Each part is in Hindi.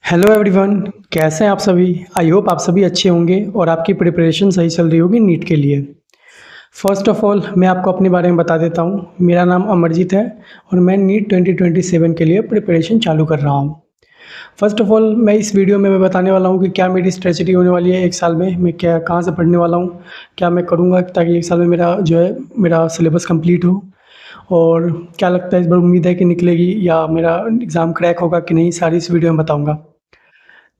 Hello everyone. कैसे हैं आप सभी? आई होप आप सभी अच्छे होंगे और आपकी प्रिपरेशन सही चल रही होगी नीट के लिए। फर्स्ट ऑफ ऑल मैं आपको अपने बारे में बता देता हूँ। मेरा नाम अमरजीत है और मैं नीट 2027 के लिए प्रिपरेशन चालू कर रहा हूँ। फर्स्ट ऑफ ऑल मैं इस वीडियो में मैं बताने वाला हूँ कि क्या मेरी स्ट्रेटजी होने वाली है एक साल में, मैं क्या कहाँ से पढ़ने वाला हूँ, क्या मैं करूँगा ताकि एक साल में मेरा जो है मेरा सिलेबस कंप्लीट हो, और क्या लगता है इस बार उम्मीद है कि निकलेगी या मेरा एग्ज़ाम क्रैक होगा कि नहीं, सारी इस वीडियो में बताऊँगा।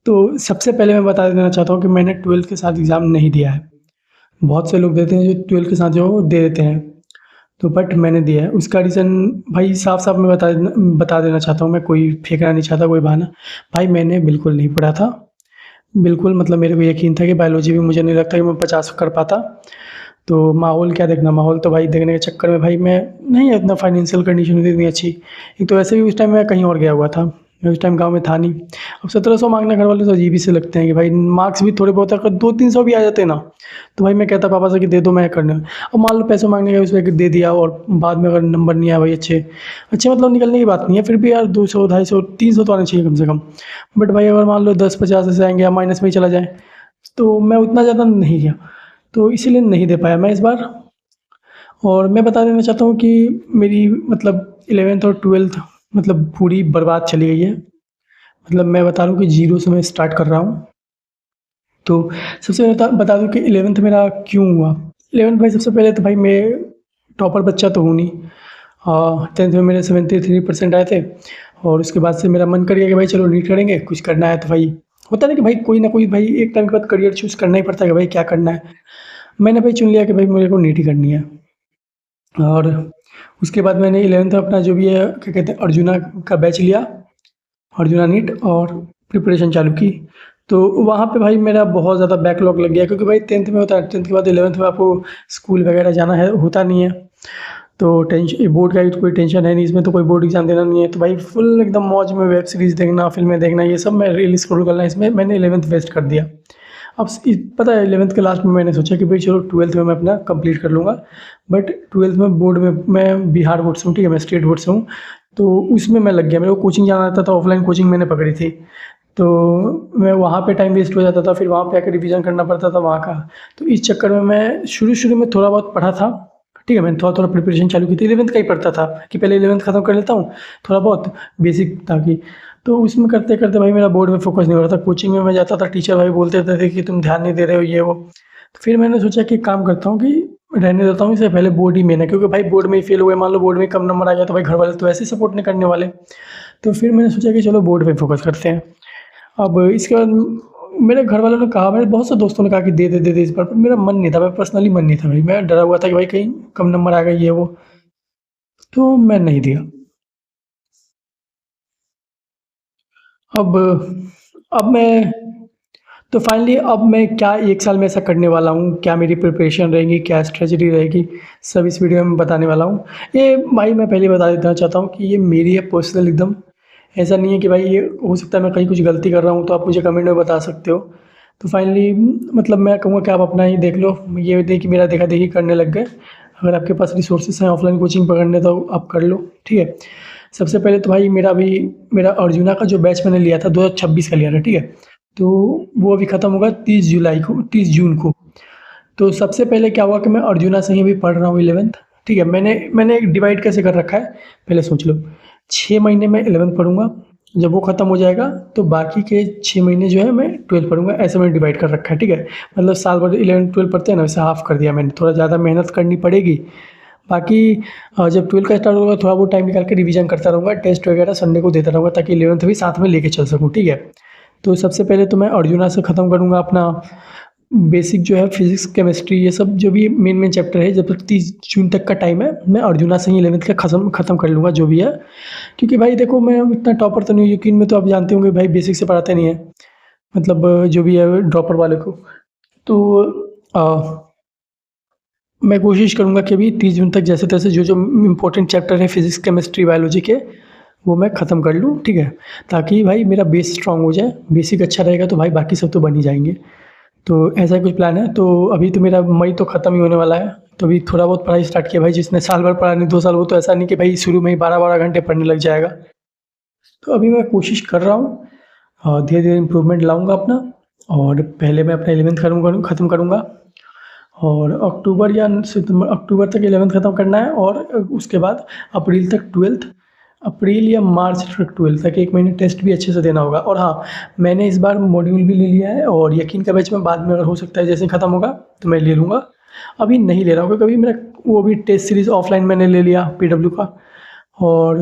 तो सबसे पहले मैं बता देना चाहता हूँ कि मैंने 12th के साथ एग्ज़ाम नहीं दिया है। बहुत से लोग देते हैं जो 12th के साथ जो है वो दे देते हैं, तो बट मैंने दिया है। उसका रीज़न भाई साफ-साफ मैं बता देना चाहता हूँ, मैं कोई फेंकना नहीं चाहता कोई बहाना। भाई मैंने बिल्कुल नहीं पढ़ा था, बिल्कुल मतलब मेरे को यकीन था कि बायोलॉजी भी मुझे नहीं लगता कि मैं 50 कर पाता। तो माहौल क्या देखना, माहौल तो भाई देखने के चक्कर में भाई मैं नहीं, इतना फाइनेंशियल कंडीशन थी इतनी अच्छी। एक तो वैसे भी उस टाइम मैं कहीं और गया हुआ था, मैं उस टाइम गाँव में था नहीं। अब 1700 माँगना घर वाले तो अजीब ही से लगते हैं कि भाई मार्क्स भी थोड़े बहुत अगर 200-300 भी आ जाते ना, तो भाई मैं कहता पापा से कि दे दो मैं करने। अब मान लो पैसे माँगने गए उसमें दे दिया और बाद में अगर नंबर नहीं आया भाई अच्छे अच्छे मतलब निकलने की बात नहीं है, फिर भी यार 200 250 300 तो आने चाहिए कम से कम। बट भाई अगर मान लो 10-50 ऐसे आएँगे या माइनस में ही चला जाए, तो मैं उतना ज़्यादा नहीं गया, तो इसीलिए नहीं दे पाया मैं इस बार। और मैं बता देना चाहता हूँ कि मेरी मतलब 11th और 12th मतलब पूरी बर्बाद चली गई है। मतलब मैं बता रहा हूँ कि ज़ीरो से मैं स्टार्ट कर रहा हूँ। तो सबसे पहले बता दूँ कि 11th मेरा क्यों हुआ। 11th भाई सबसे पहले तो भाई मैं टॉपर बच्चा तो हूँ नहीं। 10th में मेरे 73% आए थे और उसके बाद से मेरा मन कर गया कि भाई चलो नीट करेंगे, कुछ करना है तो भाई होता है ना कि भाई कोई ना कोई भाई एक टाइम के बाद करियर चूज़ करना ही पड़ता है कि भाई क्या करना है। मैंने भाई चुन लिया कि भाई मेरे को नीट ही करनी है। और उसके बाद मैंने 11th में अपना जो भी है क्या कहते हैं अर्जुना का बैच लिया, अर्जुना नीट, और प्रिपरेशन चालू की। तो वहाँ पे भाई मेरा बहुत ज़्यादा बैकलॉग लग गया क्योंकि भाई 10th में होता है, 10th के बाद 11th में आपको स्कूल वगैरह जाना है होता नहीं है। तो बोर्ड का कोई टेंशन है नहीं, इसमें तो कोई बोर्ड एग्ज़ाम देना नहीं है, तो भाई फुल एकदम मौज में वेब सीरीज़ देखना, फ़िल्में देखना, ये सब मैं रील स्क्रॉल करना, इसमें मैंने 11th वेस्ट कर दिया। अब पता है 11th के लास्ट में मैंने सोचा कि भाई चलो 12th में मैं अपना कंप्लीट कर लूँगा। बट 12th में बोर्ड में मैं बिहार बोर्ड से हूँ, ठीक है, मैं स्टेट बोर्ड से हूँ। तो उसमें मैं लग गया, मेरे को कोचिंग जाना रहता था, ऑफलाइन कोचिंग मैंने पकड़ी थी। तो मैं वहाँ पे टाइम वेस्ट हो जाता था, फिर वहाँ पे आकर रिवीजन करना पड़ता था वहाँ का। तो इस चक्कर में मैं शुरू-शुरू में थोड़ा बहुत पढ़ा था, ठीक है, मैंने थोड़ा-थोड़ा प्रिपरेशन चालू की थी। 11th का ही पढ़ता था कि पहले 11th खत्म कर लेता हूँ, थोड़ा बहुत बेसिक ताकि। तो उसमें करते-करते भाई मेरा बोर्ड में फ़ोकस नहीं हो रहा था। कोचिंग में मैं जाता था, टीचर भाई बोलते रहते थे कि तुम ध्यान नहीं दे रहे हो ये वो। तो फिर मैंने सोचा कि एक काम करता हूँ कि रहने देता हूँ, इससे पहले बोर्ड ही मेन है, क्योंकि भाई बोर्ड में ही फेल हो गए, मान लो बोर्ड में कम नंबर आ गया तो भाई घर वाले तो ऐसे ही सपोर्ट नहीं करने वाले। तो फिर मैंने सोचा कि चलो बोर्ड पे फ़ोकस करते हैं। अब इसके बाद मेरे घर वालों ने कहा, मेरे बहुत से दोस्तों ने कहा कि दे दे इस बार, पर मेरा मन नहीं था, मैं पर्सनली मन नहीं था भाई, मैं डरा हुआ था कि भाई कहीं कम नंबर आ गए ये वो, तो मैं नहीं दिया। अब अब मैं तो फाइनली अब मैं क्या 1 साल में ऐसा करने वाला हूँ, क्या मेरी प्रिपरेशन रहेगी, क्या स्ट्रेटजी रहेगी, सब इस वीडियो में बताने वाला हूँ। ये भाई मैं पहले बता देना चाहता हूँ कि ये मेरी है पर्सनल एकदम, ऐसा नहीं है कि भाई ये हो सकता है मैं कहीं कुछ गलती कर रहा हूँ तो आप मुझे कमेंट में बता सकते हो। तो फाइनली मतलब मैं कहूँगा कि आप अपना ही देख लो, ये नहीं कि मेरा देखा-देखी करने लग गए। अगर आपके पास रिसोर्सेज़ हैं ऑफ़लाइन कोचिंग पकड़ने तो आप कर लो, ठीक है। सबसे पहले तो भाई मेरा अर्जुना का जो बैच मैंने लिया था 2026 का लिया था, ठीक है। तो वो अभी ख़त्म होगा 30 जून को। तो सबसे पहले क्या हुआ कि मैं अर्जुना से ही अभी पढ़ रहा हूँ 11th, ठीक है। मैंने एक डिवाइड कैसे कर रखा है, पहले सोच लो। 6 महीने मैं 11th पढ़ूँगा, जब वो ख़त्म हो जाएगा तो बाकी के 6 महीने जो है मैं 12th पढ़ूँगा, ऐसे मैंने डिवाइड कर रखा है, ठीक है। मतलब साल भर 11th-12th पढ़ते हैं ना, वैसे हाफ़ कर दिया मैंने, थोड़ा ज़्यादा मेहनत करनी पड़ेगी। बाकी जब 12th का स्टार्ट होगा थोड़ा बहुत टाइम निकाल के रिवीजन करता रहूँगा, टेस्ट वगैरह संडे को देता रहूँगा ताकि 11th भी साथ में लेके चल सकूँ, ठीक है। तो सबसे पहले तो मैं अर्जुना से ख़त्म करूँगा अपना बेसिक जो है फिज़िक्स, केमिस्ट्री, ये सब जो भी मेन चैप्टर है, जब तक 30 जून तक का टाइम है, मैं अर्जुना से ही 11th का ख़त्म कर लूँगा जो भी है। क्योंकि भाई देखो मैं इतना टॉपर तो नहीं हूँ, यकीन में तो आप जानते होंगे भाई बेसिक से पढ़ाते नहीं हैं, मतलब जो भी है ड्रॉपर वाले को। तो मैं कोशिश करूँगा कि अभी 30 जून तक जैसे-तैसे जो-जो इम्पोर्टेंट चैप्टर है फिज़िक्स, केमिस्ट्री, बायोलॉजी के, वो मैं ख़त्म कर लूँ, ठीक है? ताकि भाई मेरा बेस स्ट्रॉन्ग हो जाए, बेसिक अच्छा रहेगा तो भाई बाकी सब तो बन ही जाएँगे। तो ऐसा कुछ प्लान है, तो अभी तो मेरा मई तो ख़त्म ही होने वाला है, तो अभी थोड़ा बहुत पढ़ाई स्टार्ट किया भाई, जिसने साल भर पढ़ा नहीं 2 साल, वो तो ऐसा नहीं कि भाई शुरू में ही 12-12 घंटे पढ़ने लग जाएगा। तो अभी मैं कोशिश कर रहा हूँ धीरे धीरे इम्प्रूवमेंट लाऊंगा अपना। और पहले मैं अपना 11th ख़त्म करूँगा और अक्टूबर या सितंबर, अक्टूबर तक 11th ख़त्म करना है और उसके बाद अप्रैल तक 12th, अप्रैल या मार्च तक 12th तक 1 महीने टेस्ट भी अच्छे से देना होगा। और हाँ, मैंने इस बार मॉड्यूल भी ले लिया है और यकीन का बैच में बाद में अगर हो सकता है जैसे ही ख़त्म होगा तो मैं ले लूँगा। अभी नहीं ले रहा हूँ क्योंकि अभी मेरा वो भी टेस्ट सीरीज़ ऑफलाइन मैंने ले लिया पीडब्ल्यू का, और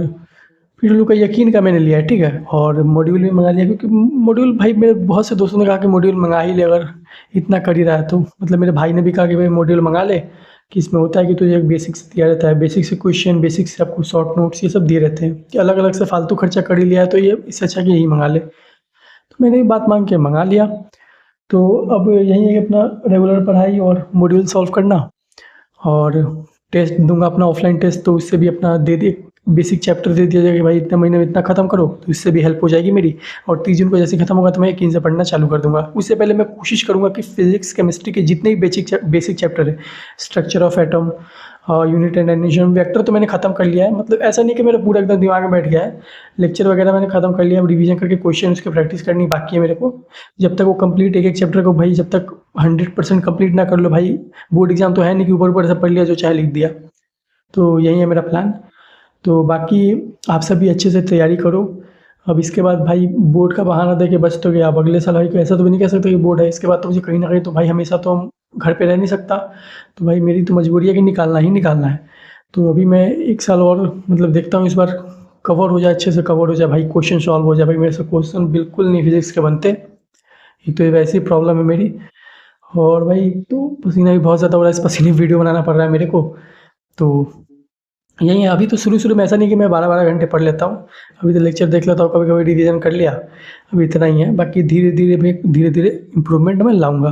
पीडब्ल्यू का यकीन का मैंने लिया है, ठीक है। और मॉड्यूल भी मंगा लिया क्योंकि मॉड्यूल भाई मेरे बहुत से दोस्तों ने कहा कि मॉड्यूल मंगा ही ले अगर इतना कर ही रहा है तो। मतलब मेरे भाई ने भी कहा कि भाई मॉड्यूल मंगा ले, कि इसमें होता है कि तुझे एक बेसिक से दिया रहता है, बेसिक से क्वेश्चन, बेसिक से आपको शॉर्ट नोट्स ये सब दिए रहते हैं कि अलग अलग से फालतू खर्चा कर ही लिया है तो ये इससे अच्छा कि यही मंगा ले। तो मैंने ये बात मांग के मंगा लिया। तो अब यही है कि अपना रेगुलर पढ़ाई और मॉड्यूल सॉल्व करना, और टेस्ट दूंगा अपना ऑफलाइन टेस्ट, तो उससे भी अपना दे दे बेसिक चैप्टर दे दिया जाएगा कि भाई इतने महीने में इतना खत्म करो, तो इससे भी हेल्प हो जाएगी मेरी। और 30 जून को जैसे खत्म होगा तो मैं यकीन से पढ़ना चालू कर दूंगा। उससे पहले मैं कोशिश करूंगा कि फिजिक्स केमिस्ट्री के जितने भी बेसिक चैप्टर है, structure of atom, unit and addition, vector तो मैंने खत्म कर लिया है। मतलब ऐसा नहीं कि मेरा पूरा एकदम दिमाग में बैठ गया है, लेक्चर वगैरह मैंने खत्म कर लिया। अब रिवीजन करके क्वेश्चन उसके प्रैक्टिस करनी बाकी है मेरे को। जब तक वो कंप्लीट एक चैप्टर को भाई जब तक 100% कंप्लीट ना कर लो भाई, बोर्ड एग्जाम तो है नहीं कि ऊपर ऊपर से पढ़ लिया जो चाहे लिख दिया। तो यही है मेरा प्लान। तो बाकी आप सभी अच्छे से तैयारी करो। अब इसके बाद भाई बोर्ड का बहाना दे के बच तो गया, अब अगले साल भाई को ऐसा तो भी नहीं कह सकते कि बोर्ड है, इसके बाद तो मुझे कहीं ना कहीं तो भाई हमेशा तो हम घर पे रह नहीं सकता, तो भाई मेरी तो मजबूरी है कि निकालना ही निकालना है। तो अभी मैं 1 साल और मतलब देखता हूँ इस बार कवर हो जाए, अच्छे से कवर हो जाए भाई, क्वेश्चन सॉल्व हो जाए भाई। मेरे से क्वेश्चन बिल्कुल नहीं फिजिक्स के बनते, एक तो ये वैसी प्रॉब्लम है मेरी। और भाई तो पसीना भी बहुत ज़्यादा हो रहा है, इस पसीने की वीडियो बनाना पड़ रहा है मेरे को। तो यही है, अभी तो शुरू-शुरू में ऐसा नहीं कि मैं 12-12 घंटे पढ़ लेता हूँ। अभी तो लेक्चर देख लेता हूँ, कभी-कभी रिवीजन कर लिया, अभी इतना ही है। बाकी धीरे-धीरे इम्प्रूवमेंट मैं लाऊँगा।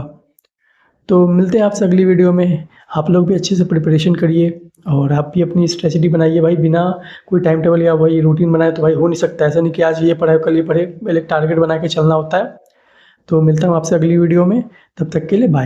तो मिलते हैं आपसे अगली वीडियो में। आप लोग भी अच्छे से प्रिपरेशन करिए और आप भी अपनी स्ट्रेटजी बनाइए भाई। बिना कोई टाइम टेबल या वही रूटीन बनाए तो भाई हो नहीं सकता। ऐसा नहीं कि आज ये पढ़ाई कल ये पढ़े, पहले एक टारगेट बना के चलना होता है। तो मिलता हूँ आपसे अगली वीडियो में, तब तक के लिए बाय।